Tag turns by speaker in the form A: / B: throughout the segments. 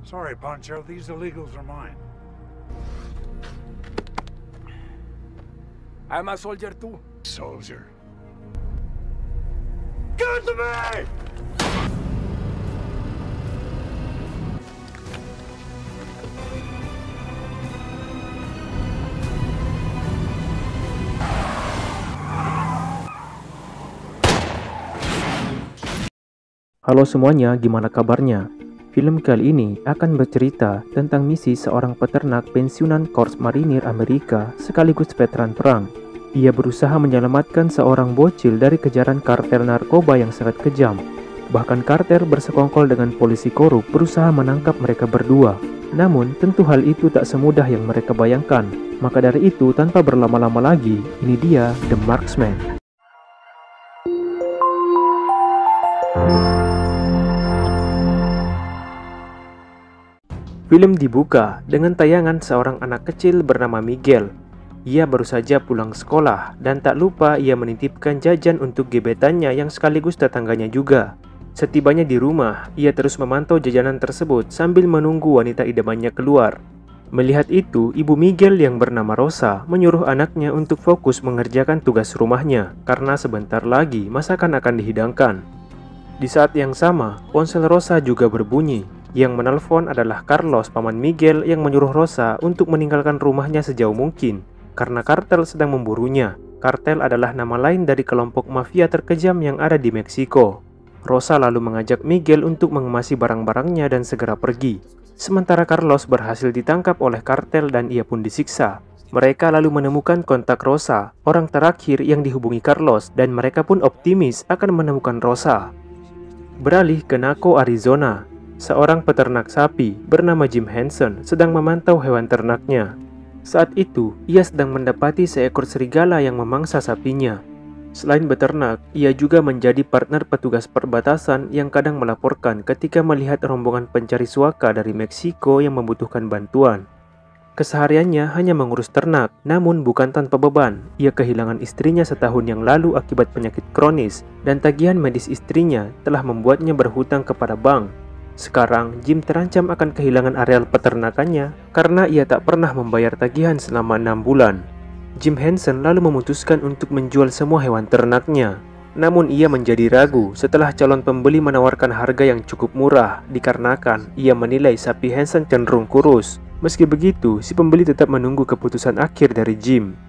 A: Sorry, Pancho. These illegals are mine.
B: I'm a soldier too.
A: Soldier. Give it to me!
C: Halo semuanya, gimana kabarnya? Film kali ini akan bercerita tentang misi seorang peternak pensiunan Korps Marinir Amerika sekaligus veteran perang. Ia berusaha menyelamatkan seorang bocil dari kejaran kartel narkoba yang sangat kejam. Bahkan kartel bersekongkol dengan polisi korup berusaha menangkap mereka berdua. Namun tentu hal itu tak semudah yang mereka bayangkan. Maka dari itu tanpa berlama-lama lagi, ini dia The Marksman. Film dibuka dengan tayangan seorang anak kecil bernama Miguel. Ia baru saja pulang sekolah dan tak lupa ia menitipkan jajan untuk gebetannya yang sekaligus tetangganya juga. Setibanya di rumah, ia terus memantau jajanan tersebut sambil menunggu wanita idamannya keluar. Melihat itu, ibu Miguel yang bernama Rosa menyuruh anaknya untuk fokus mengerjakan tugas rumahnya karena sebentar lagi masakan akan dihidangkan. Di saat yang sama, ponsel Rosa juga berbunyi. Yang menelpon adalah Carlos, paman Miguel yang menyuruh Rosa untuk meninggalkan rumahnya sejauh mungkin karena kartel sedang memburunya. Kartel adalah nama lain dari kelompok mafia terkejam yang ada di Meksiko. Rosa lalu mengajak Miguel untuk mengemasi barang-barangnya dan segera pergi. Sementara Carlos berhasil ditangkap oleh kartel dan ia pun disiksa. Mereka lalu menemukan kontak Rosa, orang terakhir yang dihubungi Carlos, dan mereka pun optimis akan menemukan Rosa. Beralih ke Naco, Arizona. Seorang peternak sapi bernama Jim Henson sedang memantau hewan ternaknya. Saat itu, ia sedang mendapati seekor serigala yang memangsa sapinya. Selain beternak, ia juga menjadi partner petugas perbatasan yang kadang melaporkan ketika melihat rombongan pencari suaka dari Meksiko yang membutuhkan bantuan. Kesehariannya hanya mengurus ternak, namun bukan tanpa beban. Ia kehilangan istrinya setahun yang lalu akibat penyakit kronis, dan tagihan medis istrinya telah membuatnya berhutang kepada bank. Sekarang, Jim terancam akan kehilangan areal peternakannya karena ia tak pernah membayar tagihan selama 6 bulan. Jim Henson lalu memutuskan untuk menjual semua hewan ternaknya. Namun ia menjadi ragu setelah calon pembeli menawarkan harga yang cukup murah dikarenakan ia menilai sapi Henson cenderung kurus. Meski begitu, si pembeli tetap menunggu keputusan akhir dari Jim.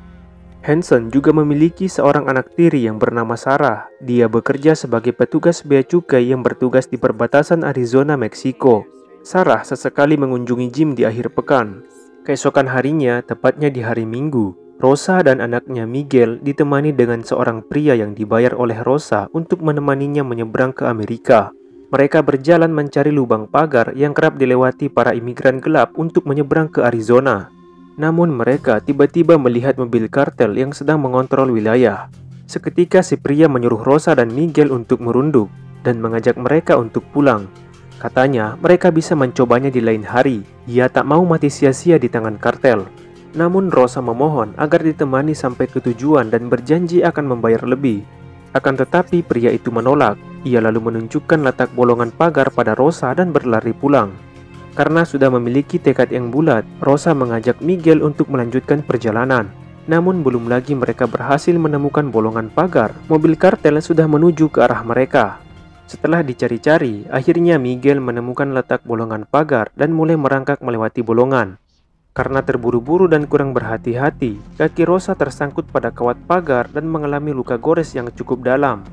C: Henson juga memiliki seorang anak tiri yang bernama Sarah. Dia bekerja sebagai petugas bea cukai yang bertugas di perbatasan Arizona, Meksiko. Sarah sesekali mengunjungi Jim di akhir pekan. Keesokan harinya, tepatnya di hari Minggu, Rosa dan anaknya Miguel ditemani dengan seorang pria yang dibayar oleh Rosa untuk menemaninya menyeberang ke Amerika. Mereka berjalan mencari lubang pagar yang kerap dilewati para imigran gelap untuk menyeberang ke Arizona. Namun mereka tiba-tiba melihat mobil kartel yang sedang mengontrol wilayah. Seketika si pria menyuruh Rosa dan Miguel untuk merunduk dan mengajak mereka untuk pulang. Katanya mereka bisa mencobanya di lain hari. Ia tak mau mati sia-sia di tangan kartel. Namun Rosa memohon agar ditemani sampai ke tujuan dan berjanji akan membayar lebih. Akan tetapi pria itu menolak. Ia lalu menunjukkan letak bolongan pagar pada Rosa dan berlari pulang. Karena sudah memiliki tekad yang bulat, Rosa mengajak Miguel untuk melanjutkan perjalanan. Namun belum lagi mereka berhasil menemukan bolongan pagar, mobil kartel sudah menuju ke arah mereka. Setelah dicari-cari, akhirnya Miguel menemukan letak bolongan pagar dan mulai merangkak melewati bolongan. Karena terburu-buru dan kurang berhati-hati, kaki Rosa tersangkut pada kawat pagar dan mengalami luka gores yang cukup dalam.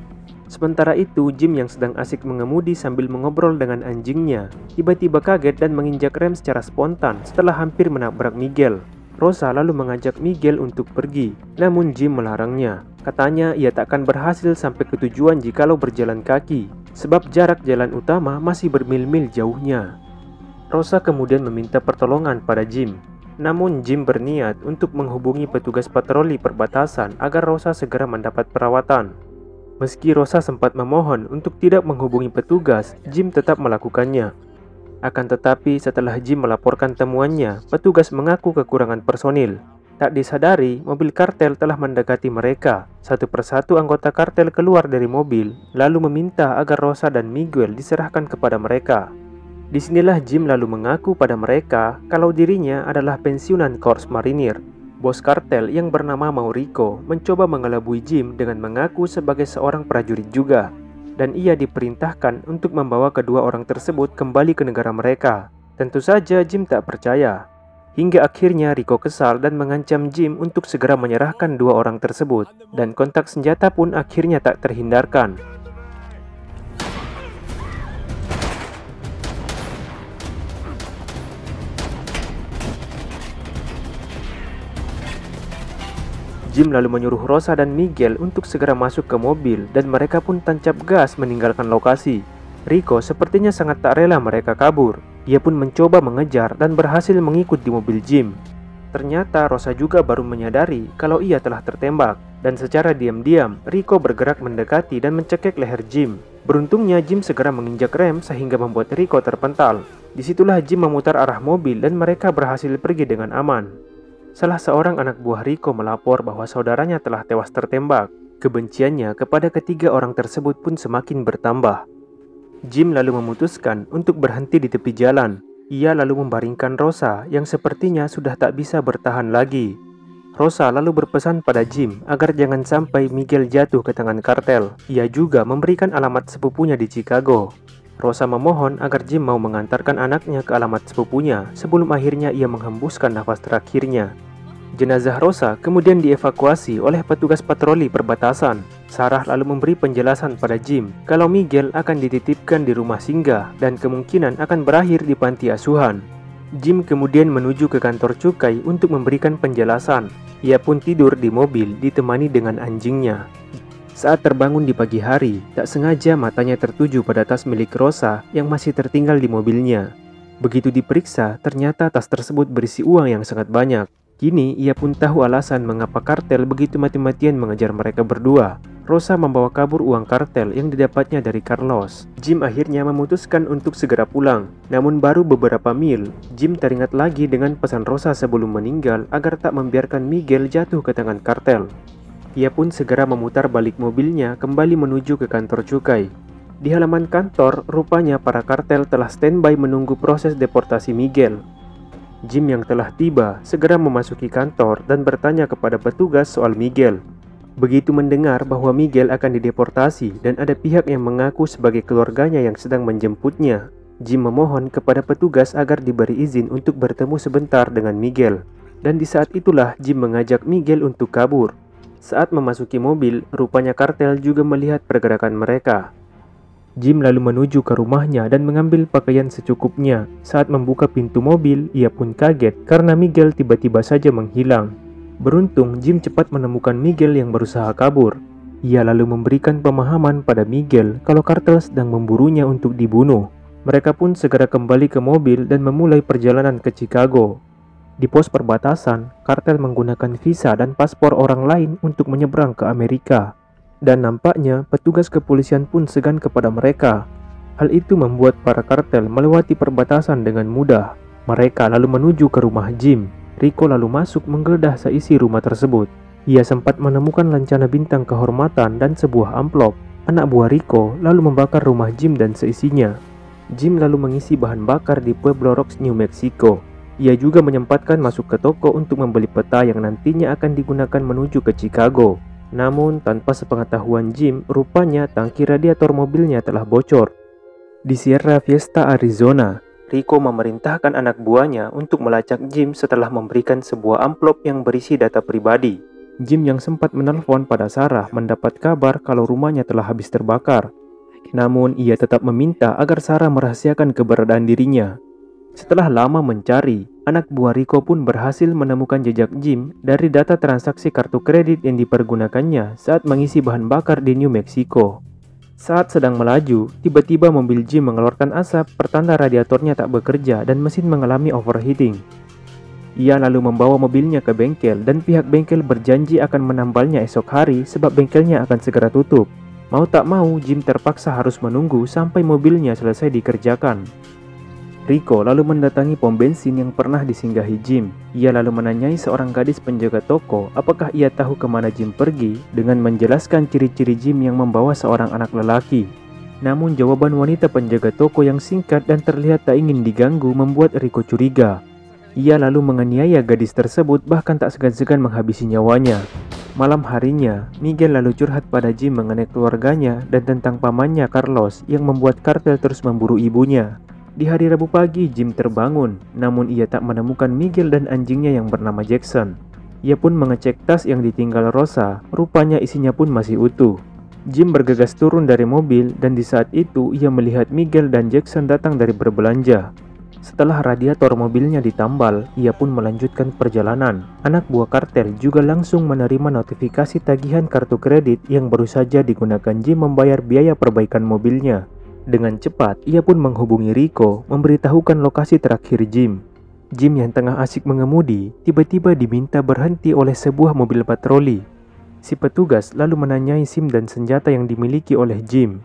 C: Sementara itu, Jim yang sedang asik mengemudi sambil mengobrol dengan anjingnya, tiba-tiba kaget dan menginjak rem secara spontan setelah hampir menabrak Miguel. Rosa lalu mengajak Miguel untuk pergi, namun Jim melarangnya. Katanya ia tak akan berhasil sampai ke tujuan jikalau berjalan kaki, sebab jarak jalan utama masih bermil-mil jauhnya. Rosa kemudian meminta pertolongan pada Jim. Namun Jim berniat untuk menghubungi petugas patroli perbatasan agar Rosa segera mendapat perawatan. Meski Rosa sempat memohon untuk tidak menghubungi petugas, Jim tetap melakukannya. Akan tetapi setelah Jim melaporkan temuannya, petugas mengaku kekurangan personil. Tak disadari, mobil kartel telah mendekati mereka. Satu persatu anggota kartel keluar dari mobil, lalu meminta agar Rosa dan Miguel diserahkan kepada mereka. Disinilah Jim lalu mengaku pada mereka kalau dirinya adalah pensiunan Korps Marinir. Bos kartel yang bernama Mauricio mencoba mengelabui Jim dengan mengaku sebagai seorang prajurit juga. Dan ia diperintahkan untuk membawa kedua orang tersebut kembali ke negara mereka. Tentu saja Jim tak percaya. Hingga akhirnya Rico kesal dan mengancam Jim untuk segera menyerahkan dua orang tersebut. Dan kontak senjata pun akhirnya tak terhindarkan. Jim lalu menyuruh Rosa dan Miguel untuk segera masuk ke mobil dan mereka pun tancap gas meninggalkan lokasi. Rico sepertinya sangat tak rela mereka kabur. Ia pun mencoba mengejar dan berhasil mengikut di mobil Jim. Ternyata Rosa juga baru menyadari kalau ia telah tertembak. Dan secara diam-diam, Rico bergerak mendekati dan mencekik leher Jim. Beruntungnya Jim segera menginjak rem sehingga membuat Rico terpental. Disitulah Jim memutar arah mobil dan mereka berhasil pergi dengan aman. Salah seorang anak buah Rico melapor bahwa saudaranya telah tewas tertembak. Kebenciannya kepada ketiga orang tersebut pun semakin bertambah. Jim lalu memutuskan untuk berhenti di tepi jalan. Ia lalu membaringkan Rosa yang sepertinya sudah tak bisa bertahan lagi. Rosa lalu berpesan pada Jim agar jangan sampai Miguel jatuh ke tangan kartel. Ia juga memberikan alamat sepupunya di Chicago. Rosa memohon agar Jim mau mengantarkan anaknya ke alamat sepupunya sebelum akhirnya ia menghembuskan nafas terakhirnya. Jenazah Rosa kemudian dievakuasi oleh petugas patroli perbatasan. Sarah lalu memberi penjelasan pada Jim kalau Miguel akan dititipkan di rumah singgah dan kemungkinan akan berakhir di panti asuhan. Jim kemudian menuju ke kantor cukai untuk memberikan penjelasan. Ia pun tidur di mobil ditemani dengan anjingnya. Saat terbangun di pagi hari, tak sengaja matanya tertuju pada tas milik Rosa yang masih tertinggal di mobilnya. Begitu diperiksa, ternyata tas tersebut berisi uang yang sangat banyak. Kini ia pun tahu alasan mengapa kartel begitu mati-matian mengejar mereka berdua. Rosa membawa kabur uang kartel yang didapatnya dari Carlos. Jim akhirnya memutuskan untuk segera pulang. Namun baru beberapa mil, Jim teringat lagi dengan pesan Rosa sebelum meninggal agar tak membiarkan Miguel jatuh ke tangan kartel. Ia pun segera memutar balik mobilnya kembali menuju ke kantor cukai. Di halaman kantor, rupanya para kartel telah standby menunggu proses deportasi Miguel. Jim yang telah tiba segera memasuki kantor dan bertanya kepada petugas soal Miguel. Begitu mendengar bahwa Miguel akan dideportasi dan ada pihak yang mengaku sebagai keluarganya yang sedang menjemputnya, Jim memohon kepada petugas agar diberi izin untuk bertemu sebentar dengan Miguel. Dan di saat itulah Jim mengajak Miguel untuk kabur. Saat memasuki mobil, rupanya kartel juga melihat pergerakan mereka. Jim lalu menuju ke rumahnya dan mengambil pakaian secukupnya. Saat membuka pintu mobil, ia pun kaget karena Miguel tiba-tiba saja menghilang. Beruntung, Jim cepat menemukan Miguel yang berusaha kabur. Ia lalu memberikan pemahaman pada Miguel kalau kartel sedang memburunya untuk dibunuh. Mereka pun segera kembali ke mobil dan memulai perjalanan ke Chicago. Di pos perbatasan, kartel menggunakan visa dan paspor orang lain untuk menyeberang ke Amerika. Dan nampaknya petugas kepolisian pun segan kepada mereka. Hal itu membuat para kartel melewati perbatasan dengan mudah. Mereka lalu menuju ke rumah Jim. Rico lalu masuk menggeledah seisi rumah tersebut. Ia sempat menemukan lancana bintang kehormatan dan sebuah amplop. Anak buah Rico lalu membakar rumah Jim dan seisinya. Jim lalu mengisi bahan bakar di Pueblo Rocks, New Mexico. Ia juga menyempatkan masuk ke toko untuk membeli peta yang nantinya akan digunakan menuju ke Chicago. Namun, tanpa sepengetahuan Jim, rupanya tangki radiator mobilnya telah bocor. Di Sierra Fiesta, Arizona, Rico memerintahkan anak buahnya untuk melacak Jim setelah memberikan sebuah amplop yang berisi data pribadi. Jim yang sempat menelpon pada Sarah mendapat kabar kalau rumahnya telah habis terbakar. Namun, ia tetap meminta agar Sarah merahasiakan keberadaan dirinya. Setelah lama mencari, anak buah Rico pun berhasil menemukan jejak Jim dari data transaksi kartu kredit yang dipergunakannya saat mengisi bahan bakar di New Mexico. Saat sedang melaju, tiba-tiba mobil Jim mengeluarkan asap pertanda radiatornya tak bekerja dan mesin mengalami overheating. Ia lalu membawa mobilnya ke bengkel dan pihak bengkel berjanji akan menambalnya esok hari sebab bengkelnya akan segera tutup. Mau tak mau, Jim terpaksa harus menunggu sampai mobilnya selesai dikerjakan. Rico lalu mendatangi pom bensin yang pernah disinggahi Jim. Ia lalu menanyai seorang gadis penjaga toko apakah ia tahu kemana Jim pergi dengan menjelaskan ciri-ciri Jim yang membawa seorang anak lelaki. Namun jawaban wanita penjaga toko yang singkat dan terlihat tak ingin diganggu membuat Rico curiga. Ia lalu menganiaya gadis tersebut bahkan tak segan-segan menghabisi nyawanya. Malam harinya, Miguel lalu curhat pada Jim mengenai keluarganya dan tentang pamannya Carlos yang membuat kartel terus memburu ibunya. Di hari Rabu pagi, Jim terbangun, namun ia tak menemukan Miguel dan anjingnya yang bernama Jackson. Ia pun mengecek tas yang ditinggal Rosa, rupanya isinya pun masih utuh. Jim bergegas turun dari mobil dan di saat itu ia melihat Miguel dan Jackson datang dari berbelanja. Setelah radiator mobilnya ditambal, ia pun melanjutkan perjalanan. Anak buah kartel juga langsung menerima notifikasi tagihan kartu kredit yang baru saja digunakan Jim membayar biaya perbaikan mobilnya. Dengan cepat, ia pun menghubungi Rico, memberitahukan lokasi terakhir Jim. Jim yang tengah asik mengemudi, tiba-tiba diminta berhenti oleh sebuah mobil patroli. Si petugas lalu menanyai SIM dan senjata yang dimiliki oleh Jim.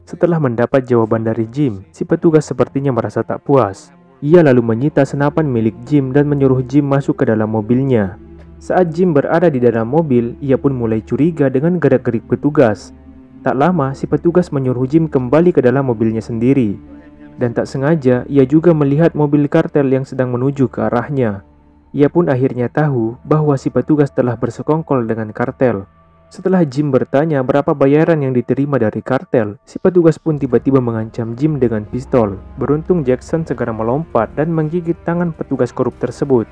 C: Setelah mendapat jawaban dari Jim, si petugas sepertinya merasa tak puas. Ia lalu menyita senapan milik Jim dan menyuruh Jim masuk ke dalam mobilnya. Saat Jim berada di dalam mobil, ia pun mulai curiga dengan gerak-gerik petugas. Tak lama, si petugas menyuruh Jim kembali ke dalam mobilnya sendiri. Dan tak sengaja, ia juga melihat mobil kartel yang sedang menuju ke arahnya. Ia pun akhirnya tahu bahwa si petugas telah bersekongkol dengan kartel. Setelah Jim bertanya berapa bayaran yang diterima dari kartel, si petugas pun tiba-tiba mengancam Jim dengan pistol. Beruntung Jackson segera melompat dan menggigit tangan petugas korup tersebut.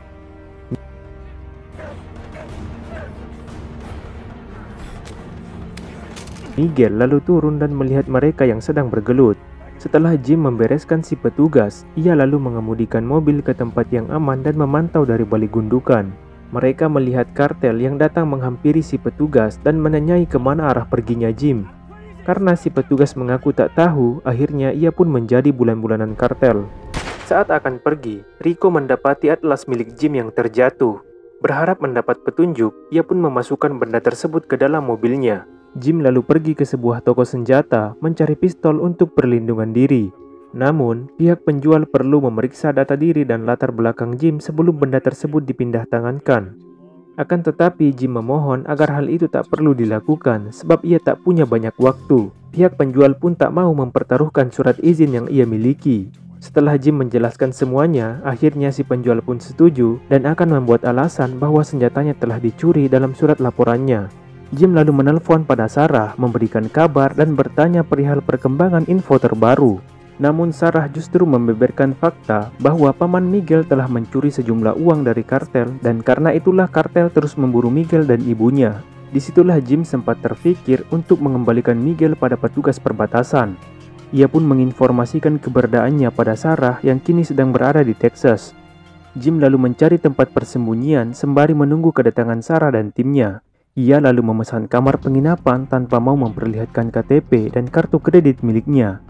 C: Miguel lalu turun dan melihat mereka yang sedang bergelut. Setelah Jim membereskan si petugas, ia lalu mengemudikan mobil ke tempat yang aman dan memantau dari balik gundukan. Mereka melihat kartel yang datang menghampiri si petugas dan menanyai kemana arah perginya Jim. Karena si petugas mengaku tak tahu, akhirnya ia pun menjadi bulan-bulanan kartel. Saat akan pergi, Rico mendapati atlas milik Jim yang terjatuh. Berharap mendapat petunjuk, ia pun memasukkan benda tersebut ke dalam mobilnya. Jim lalu pergi ke sebuah toko senjata mencari pistol untuk perlindungan diri. Namun, pihak penjual perlu memeriksa data diri dan latar belakang Jim sebelum benda tersebut dipindah tangankan. Akan tetapi, Jim memohon agar hal itu tak perlu dilakukan sebab ia tak punya banyak waktu. Pihak penjual pun tak mau mempertaruhkan surat izin yang ia miliki. Setelah Jim menjelaskan semuanya, akhirnya si penjual pun setuju dan akan membuat alasan bahwa senjatanya telah dicuri dalam surat laporannya. Jim lalu menelpon pada Sarah, memberikan kabar dan bertanya perihal perkembangan info terbaru. Namun Sarah justru membeberkan fakta bahwa paman Miguel telah mencuri sejumlah uang dari kartel dan karena itulah kartel terus memburu Miguel dan ibunya. Disitulah Jim sempat terfikir untuk mengembalikan Miguel pada petugas perbatasan. Ia pun menginformasikan keberadaannya pada Sarah yang kini sedang berada di Texas. Jim lalu mencari tempat persembunyian sembari menunggu kedatangan Sarah dan timnya. Ia lalu memesan kamar penginapan tanpa mau memperlihatkan KTP dan kartu kredit miliknya.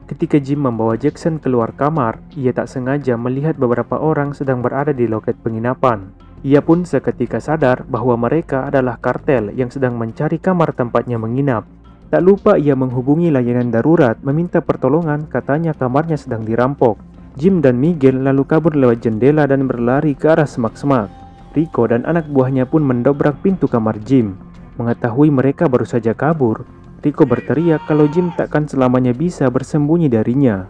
C: Ketika Jim membawa Jackson keluar kamar, ia tak sengaja melihat beberapa orang sedang berada di loket penginapan. Ia pun seketika sadar bahwa mereka adalah kartel yang sedang mencari kamar tempatnya menginap. Tak lupa ia menghubungi layanan darurat meminta pertolongan, katanya kamarnya sedang dirampok. Jim dan Miguel lalu kabur lewat jendela dan berlari ke arah semak-semak. Rico dan anak buahnya pun mendobrak pintu kamar Jim. Mengetahui mereka baru saja kabur, Rico berteriak kalau Jim takkan selamanya bisa bersembunyi darinya.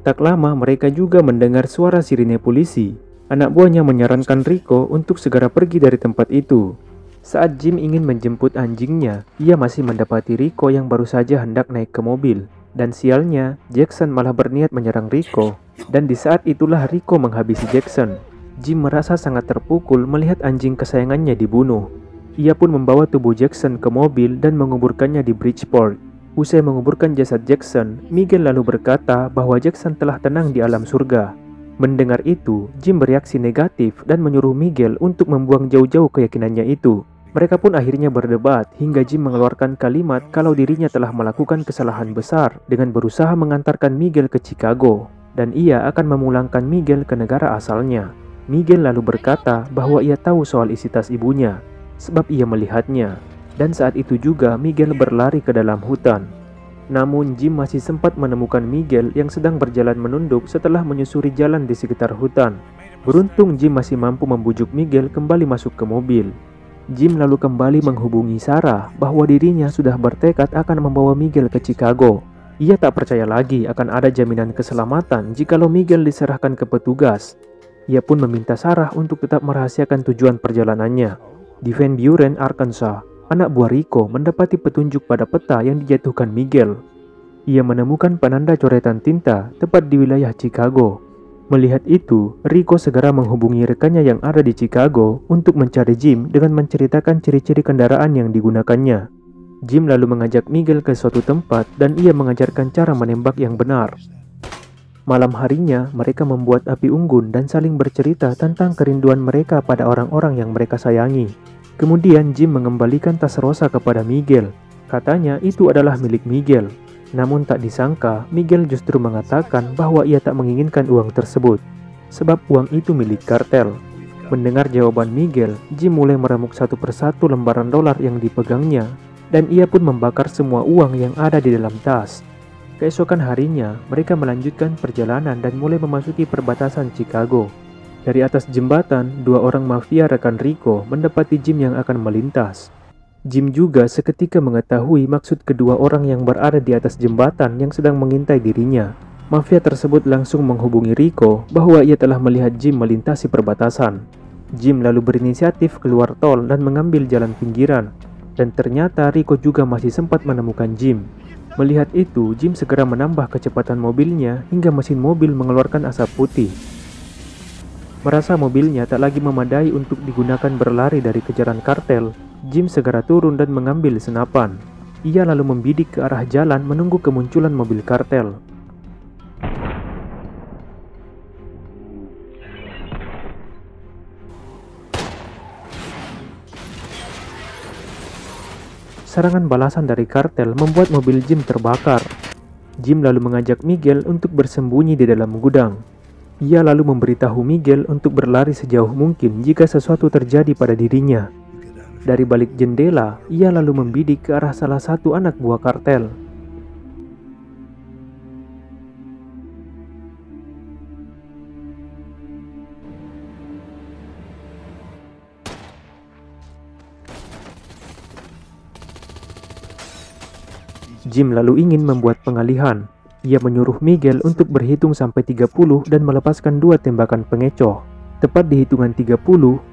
C: Tak lama mereka juga mendengar suara sirine polisi. Anak buahnya menyarankan Rico untuk segera pergi dari tempat itu. Saat Jim ingin menjemput anjingnya, ia masih mendapati Rico yang baru saja hendak naik ke mobil. Dan sialnya, Jackson malah berniat menyerang Rico. Dan di saat itulah Rico menghabisi Jackson. Jim merasa sangat terpukul melihat anjing kesayangannya dibunuh. Ia pun membawa tubuh Jackson ke mobil dan menguburkannya di Bridgeport. Usai menguburkan jasad Jackson, Miguel lalu berkata bahwa Jackson telah tenang di alam surga. Mendengar itu, Jim bereaksi negatif dan menyuruh Miguel untuk membuang jauh-jauh keyakinannya itu. Mereka pun akhirnya berdebat hingga Jim mengeluarkan kalimat kalau dirinya telah melakukan kesalahan besar dengan berusaha mengantarkan Miguel ke Chicago dan ia akan memulangkan Miguel ke negara asalnya. Miguel lalu berkata bahwa ia tahu soal isi tas ibunya, sebab ia melihatnya. Dan saat itu juga Miguel berlari ke dalam hutan. Namun Jim masih sempat menemukan Miguel yang sedang berjalan menunduk setelah menyusuri jalan di sekitar hutan. Beruntung Jim masih mampu membujuk Miguel kembali masuk ke mobil. Jim lalu kembali menghubungi Sarah bahwa dirinya sudah bertekad akan membawa Miguel ke Chicago. Ia tak percaya lagi akan ada jaminan keselamatan jikalau Miguel diserahkan ke petugas. Ia pun meminta Sarah untuk tetap merahasiakan tujuan perjalanannya. Di Van Buren, Arkansas, anak buah Rico mendapati petunjuk pada peta yang dijatuhkan Miguel. Ia menemukan penanda coretan tinta tepat di wilayah Chicago. Melihat itu, Rico segera menghubungi rekannya yang ada di Chicago untuk mencari Jim dengan menceritakan ciri-ciri kendaraan yang digunakannya. Jim lalu mengajak Miguel ke suatu tempat dan ia mengajarkan cara menembak yang benar. Malam harinya, mereka membuat api unggun dan saling bercerita tentang kerinduan mereka pada orang-orang yang mereka sayangi. Kemudian Jim mengembalikan tas rosa kepada Miguel. Katanya itu adalah milik Miguel. Namun tak disangka, Miguel justru mengatakan bahwa ia tak menginginkan uang tersebut, sebab uang itu milik kartel. Mendengar jawaban Miguel, Jim mulai meremuk satu persatu lembaran dolar yang dipegangnya, dan ia pun membakar semua uang yang ada di dalam tas. Keesokan harinya, mereka melanjutkan perjalanan dan mulai memasuki perbatasan Chicago. Dari atas jembatan, dua orang mafia rekan Rico mendapati Jim yang akan melintas. Jim juga seketika mengetahui maksud kedua orang yang berada di atas jembatan yang sedang mengintai dirinya. Mafia tersebut langsung menghubungi Rico bahwa ia telah melihat Jim melintasi perbatasan. Jim lalu berinisiatif keluar tol dan mengambil jalan pinggiran. Dan ternyata Rico juga masih sempat menemukan Jim. Melihat itu, Jim segera menambah kecepatan mobilnya hingga mesin mobil mengeluarkan asap putih. Merasa mobilnya tak lagi memadai untuk digunakan berlari dari kejaran kartel, Jim segera turun dan mengambil senapan. Ia lalu membidik ke arah jalan menunggu kemunculan mobil kartel. Serangan balasan dari kartel membuat mobil Jim terbakar. Jim lalu mengajak Miguel untuk bersembunyi di dalam gudang. Ia lalu memberitahu Miguel untuk berlari sejauh mungkin jika sesuatu terjadi pada dirinya. Dari balik jendela, ia lalu membidik ke arah salah satu anak buah kartel. Jim lalu ingin membuat pengalihan. Ia menyuruh Miguel untuk berhitung sampai 30 dan melepaskan 2 tembakan pengecoh. Tepat di hitungan 30,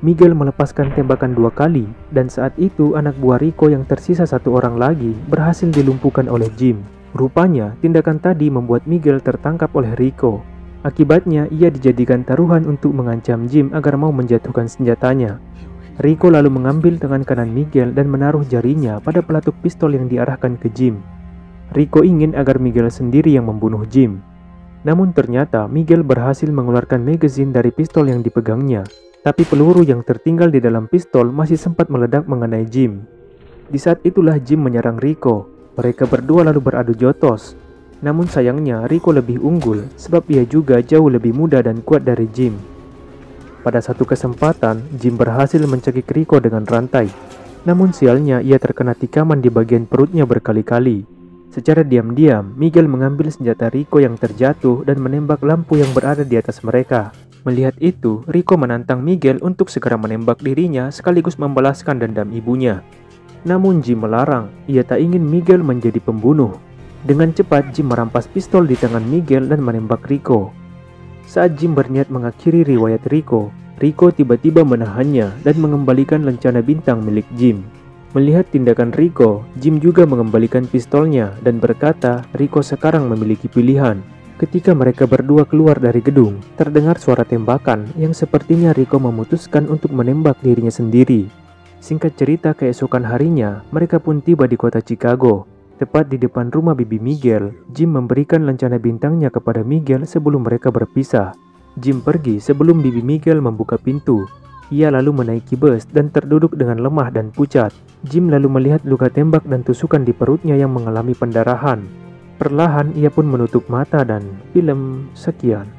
C: Miguel melepaskan tembakan 2 kali, dan saat itu anak buah Rico yang tersisa 1 orang lagi berhasil dilumpuhkan oleh Jim. Rupanya, tindakan tadi membuat Miguel tertangkap oleh Rico. Akibatnya, ia dijadikan taruhan untuk mengancam Jim agar mau menjatuhkan senjatanya. Rico lalu mengambil tangan kanan Miguel dan menaruh jarinya pada pelatuk pistol yang diarahkan ke Jim. Rico ingin agar Miguel sendiri yang membunuh Jim. Namun ternyata Miguel berhasil mengeluarkan magazin dari pistol yang dipegangnya. Tapi peluru yang tertinggal di dalam pistol masih sempat meledak mengenai Jim. Di saat itulah Jim menyerang Rico. Mereka berdua lalu beradu jotos. Namun sayangnya Rico lebih unggul sebab ia juga jauh lebih muda dan kuat dari Jim. Pada satu kesempatan, Jim berhasil mencekik Rico dengan rantai. Namun sialnya ia terkena tikaman di bagian perutnya berkali-kali. Secara diam-diam, Miguel mengambil senjata Rico yang terjatuh dan menembak lampu yang berada di atas mereka. Melihat itu, Rico menantang Miguel untuk segera menembak dirinya sekaligus membalaskan dendam ibunya. Namun Jim melarang, ia tak ingin Miguel menjadi pembunuh. Dengan cepat, Jim merampas pistol di tangan Miguel dan menembak Rico. Saat Jim berniat mengakhiri riwayat Rico, Rico tiba-tiba menahannya dan mengembalikan lencana bintang milik Jim. Melihat tindakan Rico, Jim juga mengembalikan pistolnya dan berkata Rico sekarang memiliki pilihan. Ketika mereka berdua keluar dari gedung, terdengar suara tembakan yang sepertinya Rico memutuskan untuk menembak dirinya sendiri. Singkat cerita, keesokan harinya, mereka pun tiba di kota Chicago. Tepat di depan rumah bibi Miguel, Jim memberikan lencana bintangnya kepada Miguel sebelum mereka berpisah. Jim pergi sebelum bibi Miguel membuka pintu. Ia lalu menaiki bus dan terduduk dengan lemah dan pucat. Jim lalu melihat luka tembak dan tusukan di perutnya yang mengalami pendarahan. Perlahan ia pun menutup mata dan film sekian.